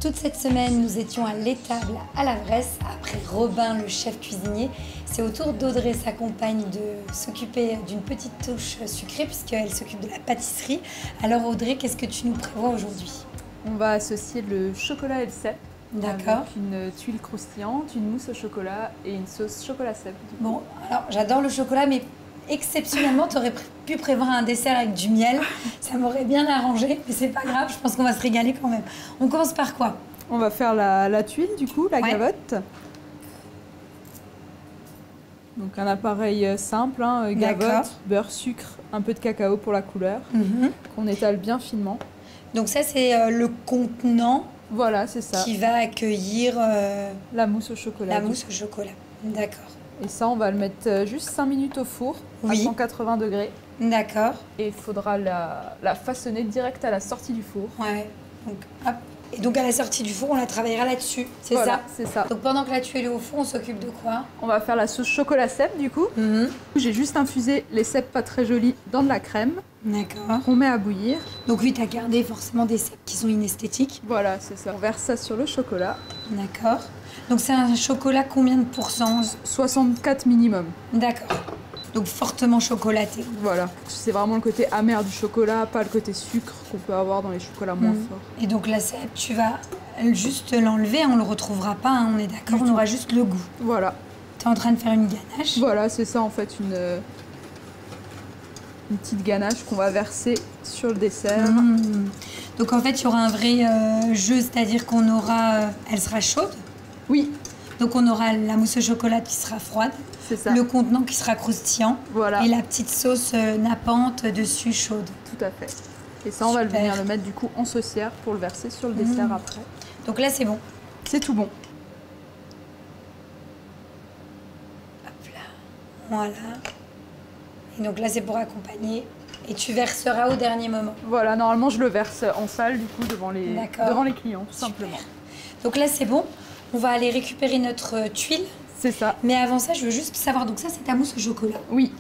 Toute cette semaine, nous étions à l'étable à la Vresse. Après Robin, le chef cuisinier, c'est au tour d'Audrey, sa compagne, de s'occuper d'une petite touche sucrée puisqu'elle s'occupe de la pâtisserie. Alors Audrey, qu'est-ce que tu nous prévois aujourd'hui? On va associer le chocolat et le cèpe. D'accord. Avec une tuile croustillante, une mousse au chocolat et une sauce chocolat cèpe. Bon, alors j'adore le chocolat, mais exceptionnellement, tu aurais pu prévoir un dessert avec du miel. Ça m'aurait bien arrangé, mais c'est pas grave, je pense qu'on va se régaler quand même. On commence par quoi? On va faire la tuile du coup, la gavotte. Donc un appareil simple, hein, gavotte, beurre, sucre, un peu de cacao pour la couleur, qu'on étale bien finement. Donc ça c'est le contenant. Voilà, c'est ça. Qui va accueillir la mousse au chocolat. La mousse au chocolat, d'accord. Et ça, on va le mettre juste 5 minutes au four, à 180 degrés. D'accord. Et il faudra la façonner direct à la sortie du four. Ouais, donc hop. Et donc à la sortie du four, on la travaillera là-dessus, c'est voilà, ça? C'est ça. Donc pendant que la tuile est au four, on s'occupe de quoi? On va faire la sauce chocolat cèpe du coup. J'ai juste infusé les cèpes pas très jolis dans de la crème. D'accord. On met à bouillir. Donc oui, tu as gardé forcément des cèpes qui sont inesthétiques. Voilà, c'est ça. On verse ça sur le chocolat. D'accord. Donc c'est un chocolat combien de pourcents? 64 minimum. D'accord. Donc fortement chocolaté. Voilà. C'est vraiment le côté amer du chocolat, pas le côté sucre qu'on peut avoir dans les chocolats moins forts. Et donc la cèpe, tu vas juste l'enlever, on le retrouvera pas, hein, on est d'accord, on aura juste le goût. Voilà. Tu es en train de faire une ganache? Voilà, c'est ça en fait, une petite ganache qu'on va verser sur le dessert. Donc en fait, il y aura un vrai jeu, c'est-à-dire qu'on aura... elle sera chaude? Oui. Donc on aura la mousse au chocolat qui sera froide, ça. Le contenant qui sera croustillant, voilà. Et la petite sauce nappante dessus chaude. Tout à fait. Et ça, on va venir le mettre du coup en saucière pour le verser sur le dessert après. Donc là, c'est bon? C'est tout bon. Hop là, voilà. Et donc là, c'est pour accompagner. Et tu verseras au dernier moment. Voilà, normalement, je le verse en salle, du coup, devant les clients, tout simplement. Donc là, c'est bon. On va aller récupérer notre tuile. C'est ça. Mais avant ça, je veux juste savoir, donc ça, c'est ta mousse au chocolat? Oui.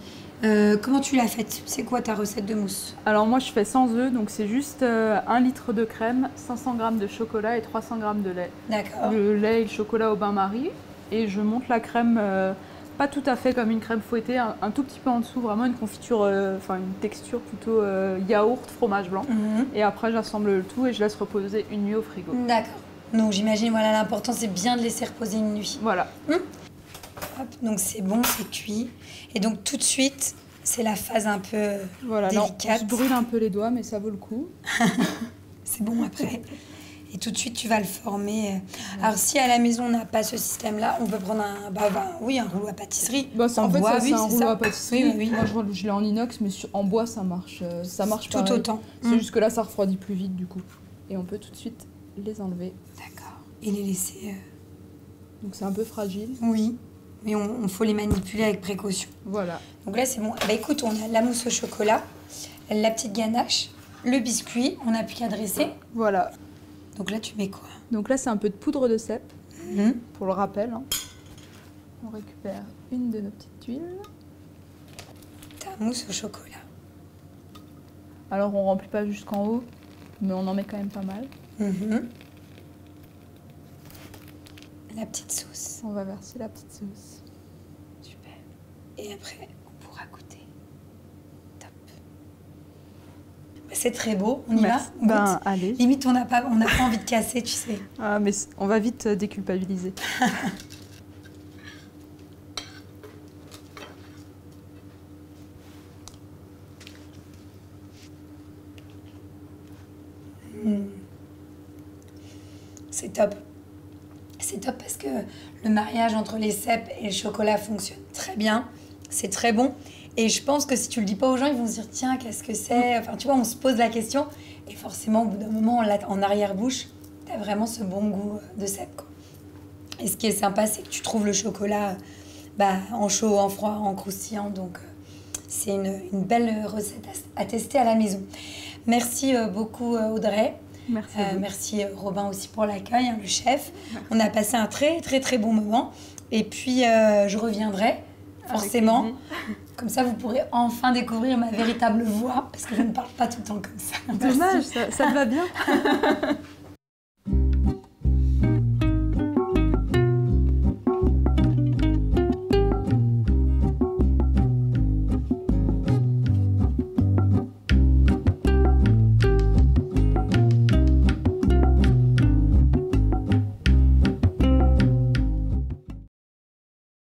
Comment tu l'as faite? C'est quoi ta recette de mousse? Alors moi, je fais sans œufs, donc c'est juste 1 litre de crème, 500 g de chocolat et 300 g de lait. D'accord. Le lait et le chocolat au bain-marie. Et je monte la crème... pas tout à fait comme une crème fouettée, un tout petit peu en dessous, vraiment une confiture, enfin une texture plutôt yaourt, fromage blanc. Et après, j'assemble le tout et je laisse reposer une nuit au frigo. D'accord. Donc j'imagine, voilà, l'important c'est bien de laisser reposer une nuit. Voilà. Hop, donc c'est bon, c'est cuit. Et donc tout de suite, c'est la phase un peu délicate. On se brûle un peu les doigts, mais ça vaut le coup. C'est bon après. Et tout de suite, tu vas le former. Alors, si à la maison, on n'a pas ce système-là, on peut prendre un rouleau à pâtisserie. En fait, bois, c'est un rouleau à pâtisserie. Oui. Moi, je l'ai en inox, mais en bois, ça marche tout pareil. autant. C'est juste que là, ça refroidit plus vite, du coup. Et on peut tout de suite les enlever. D'accord. Et les laisser... Donc, c'est un peu fragile. Oui. Mais on faut les manipuler avec précaution. Voilà. Donc là, c'est bon. Bah, écoute, on a la mousse au chocolat, la petite ganache, le biscuit, on n'a plus qu'à dresser. Voilà. Donc là, tu mets quoi? Donc là, c'est un peu de poudre de cèpe, pour le rappel. Hein. On récupère une de nos petites tuiles. Ta mousse au chocolat. Alors, on remplit pas jusqu'en haut, mais on en met quand même pas mal. La petite sauce. On va verser la petite sauce. Super. Et après, on pourra goûter. Top. C'est très beau, on y va? Allez. Limite, on n'a pas envie de casser, tu sais. Ah, mais on va vite déculpabiliser. C'est top. C'est top parce que le mariage entre les cèpes et le chocolat fonctionne très bien. C'est très bon. Et je pense que si tu le dis pas aux gens, ils vont se dire tiens, qu'est-ce que c'est? Enfin, tu vois, on se pose la question. Et forcément, au bout d'un moment, en arrière-bouche, tu as vraiment ce bon goût de cèpe, quoi. Et ce qui est sympa, c'est que tu trouves le chocolat en chaud, en froid, en croustillant. Donc, c'est une belle recette à tester à la maison. Merci beaucoup, Audrey. Merci. Merci Robin aussi pour l'accueil, le chef. Merci. On a passé un très très très bon moment. Et puis je reviendrai forcément. Comme ça, vous pourrez enfin découvrir ma véritable voix parce que je ne parle pas tout le temps comme ça. Dommage, ça te va bien.